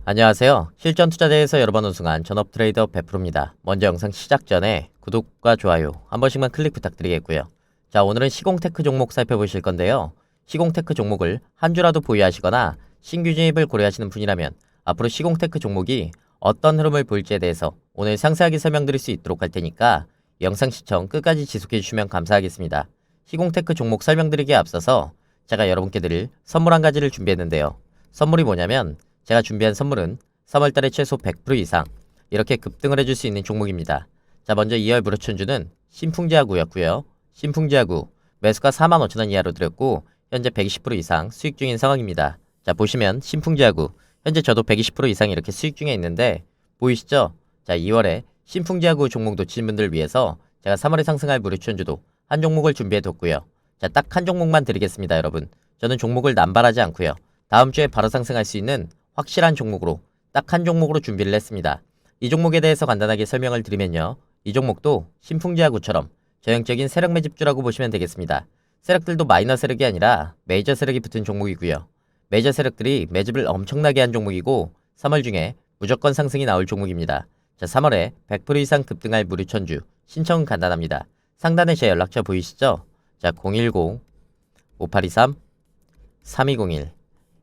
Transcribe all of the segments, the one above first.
안녕하세요. 실전 투자대에서 여러 번 우승한 전업트레이더 100%입니다. 먼저 영상 시작 전에 구독과 좋아요 한 번씩만 클릭 부탁드리겠고요. 자, 오늘은 시공테크 종목 살펴보실 건데요. 시공테크 종목을 한 주라도 보유하시거나 신규 진입을 고려하시는 분이라면 앞으로 시공테크 종목이 어떤 흐름을 보일지에 대해서 오늘 상세하게 설명드릴 수 있도록 할 테니까 영상 시청 끝까지 지속해 주시면 감사하겠습니다. 시공테크 종목 설명드리기에 앞서서 제가 여러분께 드릴 선물 한 가지를 준비했는데요. 선물이 뭐냐면 제가 준비한 선물은 3월달에 최소 100% 이상 이렇게 급등을 해줄 수 있는 종목입니다. 자, 먼저 2월 무료천주는 신풍제하구였고요. 신풍제하구 매수가 45,000원 이하로 드렸고 현재 120% 이상 수익 중인 상황입니다. 자, 보시면 신풍제하구 현재 저도 120% 이상 이렇게 수익 중에 있는데 보이시죠? 자, 2월에 신풍제하구 종목 놓친 분들을 위해서 제가 3월에 상승할 무료천주도 한 종목을 준비해뒀고요. 자, 딱 한 종목만 드리겠습니다, 여러분. 저는 종목을 남발하지 않고요. 다음 주에 바로 상승할 수 있는 확실한 종목으로 딱 한 종목으로 준비를 했습니다. 이 종목에 대해서 간단하게 설명을 드리면요. 이 종목도 신풍제하구처럼 전형적인 세력 매집주라고 보시면 되겠습니다. 세력들도 마이너 세력이 아니라 메이저 세력이 붙은 종목이고요. 메이저 세력들이 매집을 엄청나게 한 종목이고 3월 중에 무조건 상승이 나올 종목입니다. 자, 3월에 100% 이상 급등할 무료천주 신청은 간단합니다. 상단에 제 연락처 보이시죠? 자, 010-5823-3201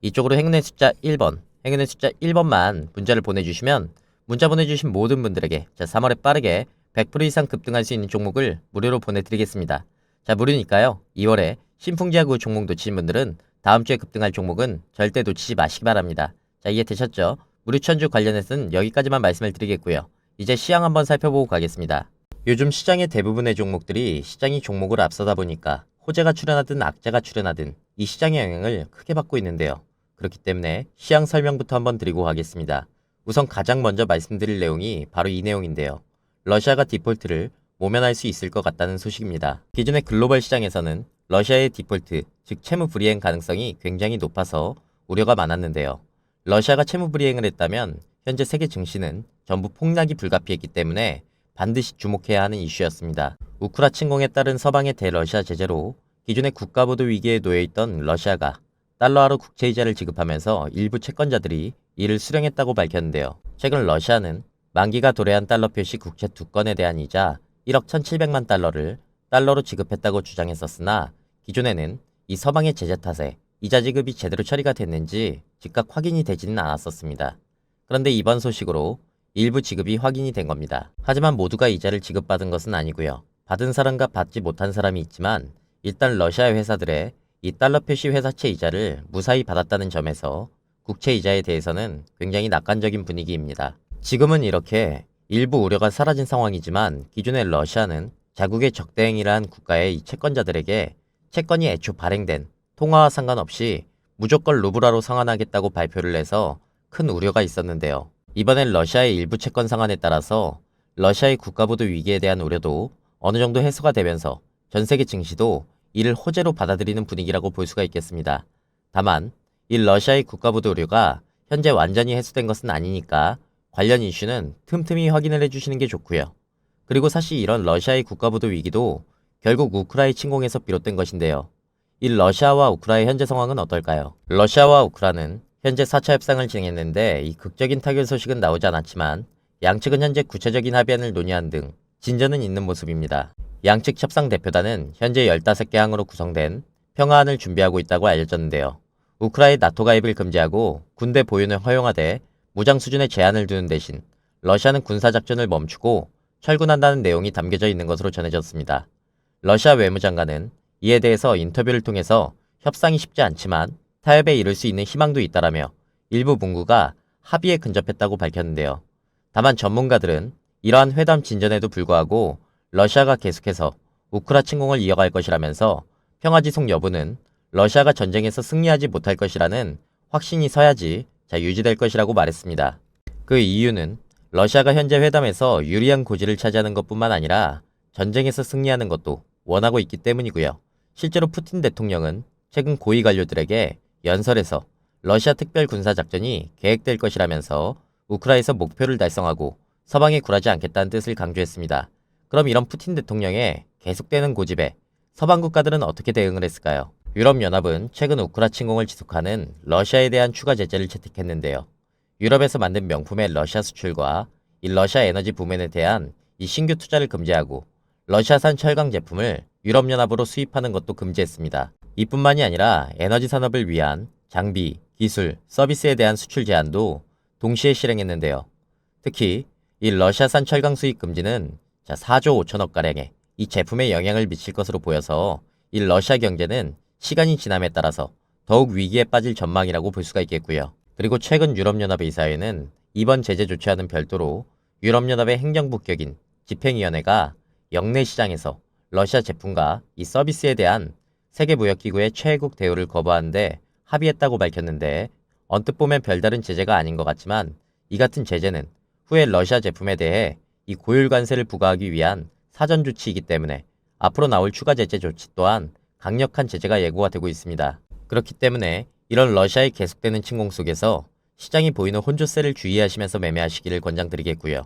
이쪽으로 행운의 숫자 1번 행운의 숫자 1번만 문자를 보내주시면 문자 보내주신 모든 분들에게 자, 3월에 빠르게 100% 이상 급등할 수 있는 종목을 무료로 보내드리겠습니다. 자, 무료니까요. 2월에 신풍제하구 종목 놓치신 분들은 다음 주에 급등할 종목은 절대 놓치지 마시기 바랍니다. 자, 이해되셨죠? 무료천주 관련해서는 여기까지만 말씀을 드리겠고요. 이제 시장 한번 살펴보고 가겠습니다. 요즘 시장의 대부분의 종목들이 시장이 종목을 앞서다 보니까 호재가 출현하든 악재가 출현하든 이 시장의 영향을 크게 받고 있는데요. 그렇기 때문에 시황 설명부터 한번 드리고 가겠습니다. 우선 가장 먼저 말씀드릴 내용이 바로 이 내용인데요. 러시아가 디폴트를 모면할 수 있을 것 같다는 소식입니다. 기존의 글로벌 시장에서는 러시아의 디폴트, 즉 채무 불이행 가능성이 굉장히 높아서 우려가 많았는데요. 러시아가 채무 불이행을 했다면 현재 세계 증시는 전부 폭락이 불가피했기 때문에 반드시 주목해야 하는 이슈였습니다. 우크라 침공에 따른 서방의 대러시아 제재로 기존의 국가보도 위기에 놓여있던 러시아가 달러화로 국채이자를 지급하면서 일부 채권자들이 이를 수령했다고 밝혔는데요. 최근 러시아는 만기가 도래한 달러 표시 국채 2건에 대한 이자 1억 1,700만 달러를 달러로 지급했다고 주장했었으나 기존에는 이 서방의 제재 탓에 이자 지급이 제대로 처리가 됐는지 즉각 확인이 되지는 않았었습니다. 그런데 이번 소식으로 일부 지급이 확인이 된 겁니다. 하지만 모두가 이자를 지급받은 것은 아니고요. 받은 사람과 받지 못한 사람이 있지만 일단 러시아 회사들의 이 달러 표시 회사채 이자를 무사히 받았다는 점에서 국채 이자에 대해서는 굉장히 낙관적인 분위기입니다. 지금은 이렇게 일부 우려가 사라진 상황이지만 기존의 러시아는 자국의 적대행위를 한 국가의 이 채권자들에게 채권이 애초 발행된 통화와 상관없이 무조건 루블화로 상환하겠다고 발표를 해서 큰 우려가 있었는데요. 이번엔 러시아의 일부 채권 상환에 따라서 러시아의 국가보도 위기에 대한 우려도 어느 정도 해소가 되면서 전 세계 증시도 이를 호재로 받아들이는 분위기라고 볼 수가 있겠습니다. 다만 이 러시아의 국가보도 우려가 현재 완전히 해소된 것은 아니니까 관련 이슈는 틈틈이 확인을 해주시는 게 좋고요. 그리고 사실 이런 러시아의 국가보도 위기도 결국 우크라이나 침공에서 비롯된 것인데요. 이 러시아와 우크라이나의 현재 상황은 어떨까요? 러시아와 우크라이나는 현재 4차 협상을 진행했는데 이 극적인 타결 소식은 나오지 않았지만 양측은 현재 구체적인 합의안을 논의한 등 진전은 있는 모습입니다. 양측 협상 대표단은 현재 15개 항으로 구성된 평화안을 준비하고 있다고 알려졌는데요. 우크라이나 나토 가입을 금지하고 군대 보유는 허용하되 무장 수준의 제한을 두는 대신 러시아는 군사작전을 멈추고 철군한다는 내용이 담겨져 있는 것으로 전해졌습니다. 러시아 외무장관은 이에 대해서 인터뷰를 통해서 협상이 쉽지 않지만 타협에 이를 수 있는 희망도 있다라며 일부 문구가 합의에 근접했다고 밝혔는데요. 다만 전문가들은 이러한 회담 진전에도 불구하고 러시아가 계속해서 우크라 침공을 이어갈 것이라면서 평화지속 여부는 러시아가 전쟁에서 승리하지 못할 것이라는 확신이 서야지 유지될 것이라고 말했습니다. 그 이유는 러시아가 현재 회담에서 유리한 고지를 차지하는 것뿐만 아니라 전쟁에서 승리하는 것도 원하고 있기 때문이고요. 실제로 푸틴 대통령은 최근 고위 관료들에게 연설에서 러시아 특별군사작전이 계획될 것이라면서 우크라이나에서 목표를 달성하고 서방에 굴하지 않겠다는 뜻을 강조했습니다. 그럼 이런 푸틴 대통령의 계속되는 고집에 서방 국가들은 어떻게 대응을 했을까요? 유럽연합은 최근 우크라 침공을 지속하는 러시아에 대한 추가 제재를 채택했는데요. 유럽에서 만든 명품의 러시아 수출과 이 러시아 에너지 부문에 대한 이 신규 투자를 금지하고 러시아산 철강 제품을 유럽연합으로 수입하는 것도 금지했습니다. 이뿐만이 아니라 에너지 산업을 위한 장비, 기술, 서비스에 대한 수출 제한도 동시에 실행했는데요. 특히 이 러시아산 철강 수입 금지는 4조 5천억 가량의 이 제품에 영향을 미칠 것으로 보여서 이 러시아 경제는 시간이 지남에 따라서 더욱 위기에 빠질 전망이라고 볼 수가 있겠고요. 그리고 최근 유럽연합의 이사회는 이번 제재 조치와는 별도로 유럽연합의 행정부격인 집행위원회가 역내 시장에서 러시아 제품과 이 서비스에 대한 세계무역기구의 최애국 대우를 거부하는데 합의했다고 밝혔는데, 언뜻 보면 별다른 제재가 아닌 것 같지만 이 같은 제재는 후에 러시아 제품에 대해 이 고율 관세를 부과하기 위한 사전 조치이기 때문에 앞으로 나올 추가 제재 조치 또한 강력한 제재가 예고가 되고 있습니다. 그렇기 때문에 이런 러시아의 계속되는 침공 속에서 시장이 보이는 혼조세를 주의하시면서 매매하시기를 권장드리겠고요.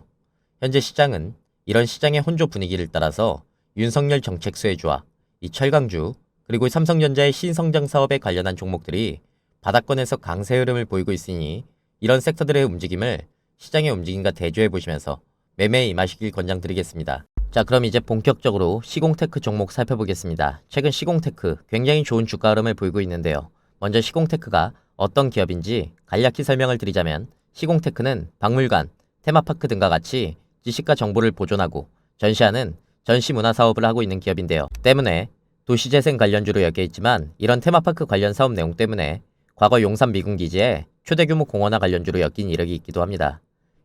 현재 시장은 이런 시장의 혼조 분위기를 따라서 윤석열 정책 수혜주와 이 철강주 그리고 삼성전자의 신성장 사업에 관련한 종목들이 바닥권에서 강세 흐름을 보이고 있으니 이런 섹터들의 움직임을 시장의 움직임과 대조해 보시면서 매매에 임하시길 권장드리겠습니다. 자, 그럼 이제 본격적으로 시공테크 종목 살펴보겠습니다. 최근 시공테크 굉장히 좋은 주가 흐름을 보이고 있는데요. 먼저 시공테크가 어떤 기업인지 간략히 설명을 드리자면, 시공테크는 박물관, 테마파크 등과 같이 지식과 정보를 보존하고 전시하는 전시문화 사업을 하고 있는 기업인데요. 때문에 도시재생 관련주로 여겨 있지만, 이런 테마파크 관련 사업 내용 때문에 과거 용산 미군기지에 초대규모 공원화 관련주로 엮인 이력이 있기도 합니다.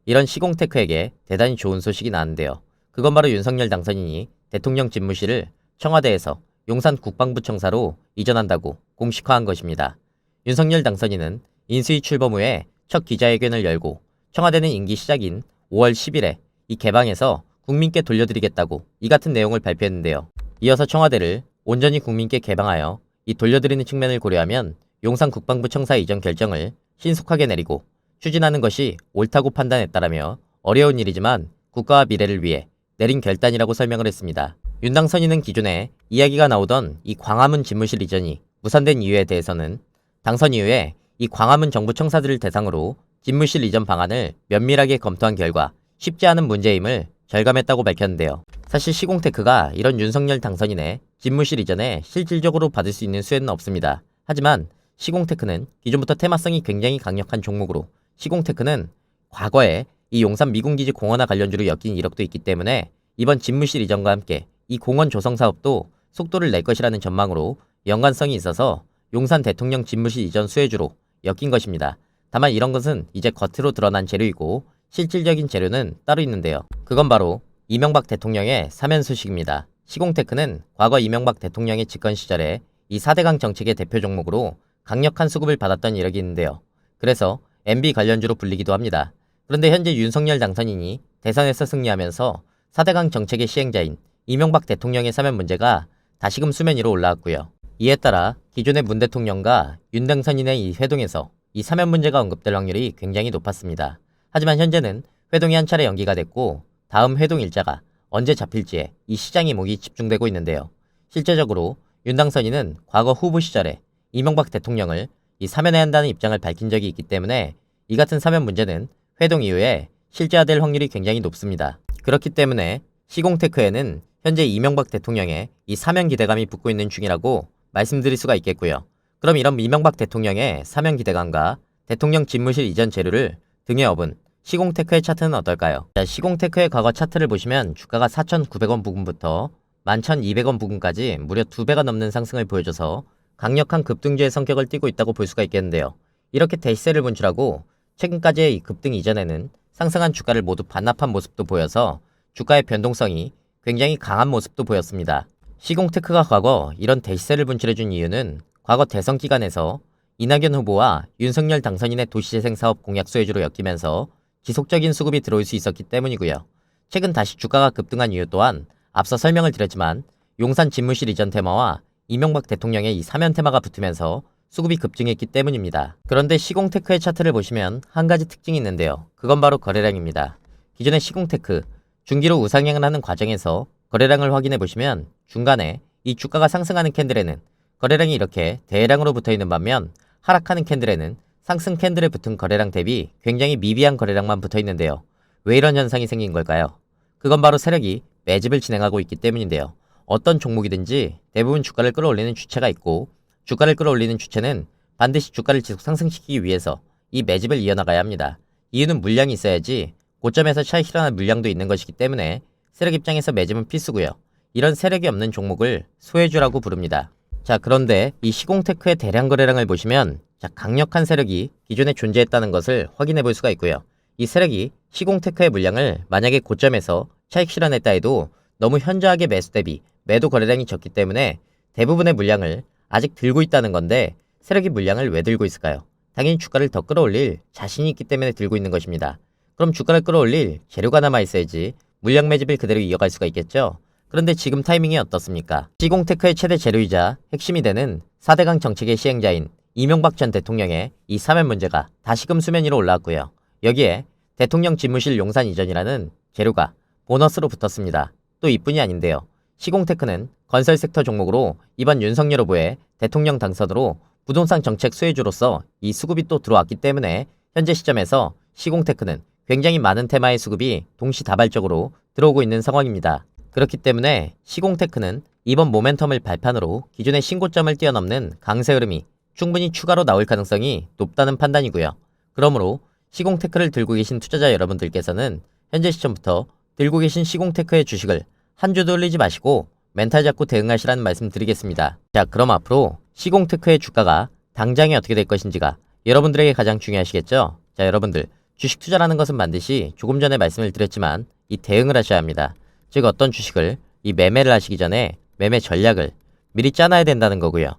이런 시공테크에게 대단히 좋은 소식이 나왔는데요. 그건 바로 윤석열 당선인이 대통령 집무실을 청와대에서 용산 국방부청사로 이전한다고 공식화한 것입니다. 윤석열 당선인은 인수위 출범 후에 첫 기자회견을 열고 청와대는 임기 시작인 5월 10일에 이 개방해서 국민께 돌려드리겠다고 이 같은 내용을 발표했는데요. 이어서 청와대를 온전히 국민께 개방하여 이 돌려드리는 측면을 고려하면 용산 국방부청사 이전 결정을 신속하게 내리고 추진하는 것이 옳다고 판단했다라며 어려운 일이지만 국가와 미래를 위해 내린 결단이라고 설명을 했습니다. 윤 당선인은 기존에 이야기가 나오던 이 광화문 집무실 이전이 무산된 이유에 대해서는 당선 이후에 이 광화문 정부 청사들을 대상으로 집무실 이전 방안을 면밀하게 검토한 결과 쉽지 않은 문제임을 절감했다고 밝혔는데요. 사실 시공테크가 이런 윤석열 당선인의 집무실 이전에 실질적으로 받을 수 있는 수혜는 없습니다. 하지만 시공테크는 기존부터 테마성이 굉장히 강력한 종목으로, 시공테크는 과거에 이 용산 미군기지 공원화 관련주로 엮인 이력도 있기 때문에 이번 집무실 이전과 함께 이 공원 조성 사업도 속도를 낼 것이라는 전망으로 연관성이 있어서 용산 대통령 집무실 이전 수혜주로 엮인 것입니다. 다만 이런 것은 이제 겉으로 드러난 재료이고 실질적인 재료는 따로 있는데요. 그건 바로 이명박 대통령의 사면 소식입니다. 시공테크는 과거 이명박 대통령의 집권 시절에 이 4대강 정책의 대표 종목으로 강력한 수급을 받았던 이력이 있는데요. 그래서 MB 관련주로 불리기도 합니다. 그런데 현재 윤석열 당선인이 대선에서 승리하면서 4대강 정책의 시행자인 이명박 대통령의 사면 문제가 다시금 수면 위로 올라왔고요. 이에 따라 기존의 문 대통령과 윤 당선인의 이 회동에서 이 사면 문제가 언급될 확률이 굉장히 높았습니다. 하지만 현재는 회동이 한 차례 연기가 됐고 다음 회동 일자가 언제 잡힐지에 이 시장의 목이 집중되고 있는데요. 실제적으로 윤 당선인은 과거 후보 시절에 이명박 대통령을 이 사면해야 한다는 입장을 밝힌 적이 있기 때문에 이 같은 사면 문제는 회동 이후에 실제화될 확률이 굉장히 높습니다. 그렇기 때문에 시공테크에는 현재 이명박 대통령의 이 사면 기대감이 붙고 있는 중이라고 말씀드릴 수가 있겠고요. 그럼 이런 이명박 대통령의 사면 기대감과 대통령 집무실 이전 재료를 등에 업은 시공테크의 차트는 어떨까요? 자, 시공테크의 과거 차트를 보시면 주가가 4,900원 부근부터 11,200원 부근까지 무려 2배가 넘는 상승을 보여줘서 강력한 급등주의 성격을 띠고 있다고 볼 수가 있겠는데요. 이렇게 대시세를 분출하고 최근까지의 이 급등 이전에는 상승한 주가를 모두 반납한 모습도 보여서 주가의 변동성이 굉장히 강한 모습도 보였습니다. 시공테크가 과거 이런 대시세를 분출해준 이유는 과거 대선 기간에서 이낙연 후보와 윤석열 당선인의 도시재생 사업 공약 수혜주로 엮이면서 지속적인 수급이 들어올 수 있었기 때문이고요. 최근 다시 주가가 급등한 이유 또한 앞서 설명을 드렸지만 용산 집무실 이전 테마와 이명박 대통령의 이 사면 테마가 붙으면서 수급이 급증했기 때문입니다. 그런데 시공테크의 차트를 보시면 한 가지 특징이 있는데요. 그건 바로 거래량입니다. 기존의 시공테크 중기로 우상향을 하는 과정에서 거래량을 확인해 보시면 중간에 이 주가가 상승하는 캔들에는 거래량이 이렇게 대량으로 붙어있는 반면 하락하는 캔들에는 상승 캔들에 붙은 거래량 대비 굉장히 미비한 거래량만 붙어 있는데요. 왜 이런 현상이 생긴 걸까요? 그건 바로 세력이 매집을 진행하고 있기 때문인데요. 어떤 종목이든지 대부분 주가를 끌어올리는 주체가 있고, 주가를 끌어올리는 주체는 반드시 주가를 지속 상승시키기 위해서 이 매집을 이어나가야 합니다. 이유는 물량이 있어야지 고점에서 차익 실현할 물량도 있는 것이기 때문에 세력 입장에서 매집은 필수고요. 이런 세력이 없는 종목을 소외주라고 부릅니다. 자, 그런데 이 시공테크의 대량 거래량을 보시면 강력한 세력이 기존에 존재했다는 것을 확인해 볼 수가 있고요. 이 세력이 시공테크의 물량을 만약에 고점에서 차익 실현했다 해도 너무 현저하게 매수 대비 매도 거래량이 적기 때문에 대부분의 물량을 아직 들고 있다는 건데, 세력이 물량을 왜 들고 있을까요? 당연히 주가를 더 끌어올릴 자신이 있기 때문에 들고 있는 것입니다. 그럼 주가를 끌어올릴 재료가 남아 있어야지 물량 매집을 그대로 이어갈 수가 있겠죠. 그런데 지금 타이밍이 어떻습니까? 시공테크의 최대 재료이자 핵심이 되는 4대강 정책의 시행자인 이명박 전 대통령의 이 사면 문제가 다시금 수면 위로 올라왔고요. 여기에 대통령 집무실 용산 이전이라는 재료가 보너스로 붙었습니다. 또 이뿐이 아닌데요. 시공테크는 건설 섹터 종목으로 이번 윤석열 후보의 대통령 당선으로 부동산 정책 수혜주로서 이 수급이 또 들어왔기 때문에 현재 시점에서 시공테크는 굉장히 많은 테마의 수급이 동시다발적으로 들어오고 있는 상황입니다. 그렇기 때문에 시공테크는 이번 모멘텀을 발판으로 기존의 신고점을 뛰어넘는 강세 흐름이 충분히 추가로 나올 가능성이 높다는 판단이고요. 그러므로 시공테크를 들고 계신 투자자 여러분들께서는 현재 시점부터 들고 계신 시공테크의 주식을 한 주도 흘리지 마시고 멘탈 잡고 대응하시라는 말씀 드리겠습니다. 자, 그럼 앞으로 시공테크의 주가가 당장에 어떻게 될 것인지가 여러분들에게 가장 중요하시겠죠? 자, 여러분들 주식 투자라는 것은 반드시 조금 전에 말씀을 드렸지만 이 대응을 하셔야 합니다. 즉 어떤 주식을 이 매매를 하시기 전에 매매 전략을 미리 짜놔야 된다는 거고요.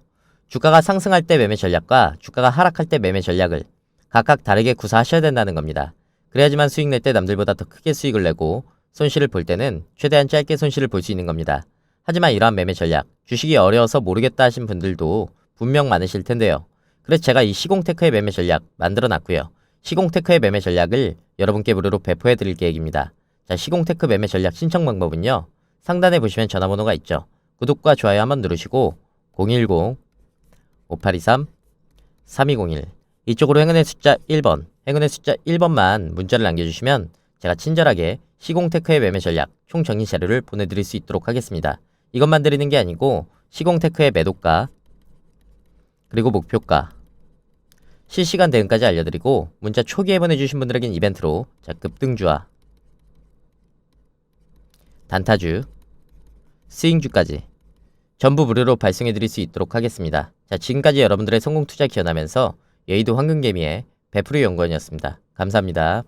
주가가 상승할 때 매매 전략과 주가가 하락할 때 매매 전략을 각각 다르게 구사하셔야 된다는 겁니다. 그래야지만 수익 낼 때 남들보다 더 크게 수익을 내고 손실을 볼 때는 최대한 짧게 손실을 볼 수 있는 겁니다. 하지만 이러한 매매 전략, 주식이 어려워서 모르겠다 하신 분들도 분명 많으실 텐데요. 그래서 제가 이 시공테크의 매매 전략 만들어 놨고요. 시공테크의 매매 전략을 여러분께 무료로 배포해 드릴 계획입니다. 자, 시공테크 매매 전략 신청 방법은요. 상단에 보시면 전화번호가 있죠. 구독과 좋아요 한번 누르시고 010-5823-3201 이쪽으로 행운의 숫자 1번, 행운의 숫자 1번만 문자를 남겨주시면 제가 친절하게 시공테크의 매매 전략 총 정리 자료를 보내드릴 수 있도록 하겠습니다. 이것만 드리는 게 아니고 시공테크의 매도가, 그리고 목표가, 실시간 대응까지 알려드리고 문자 초기에 보내주신 분들에겐 이벤트로 급등주와 단타주, 스윙주까지 전부 무료로 발송해드릴 수 있도록 하겠습니다. 자, 지금까지 여러분들의 성공투자 기원하면서 여의도 황금개미의 배프루 연구원이었습니다. 감사합니다.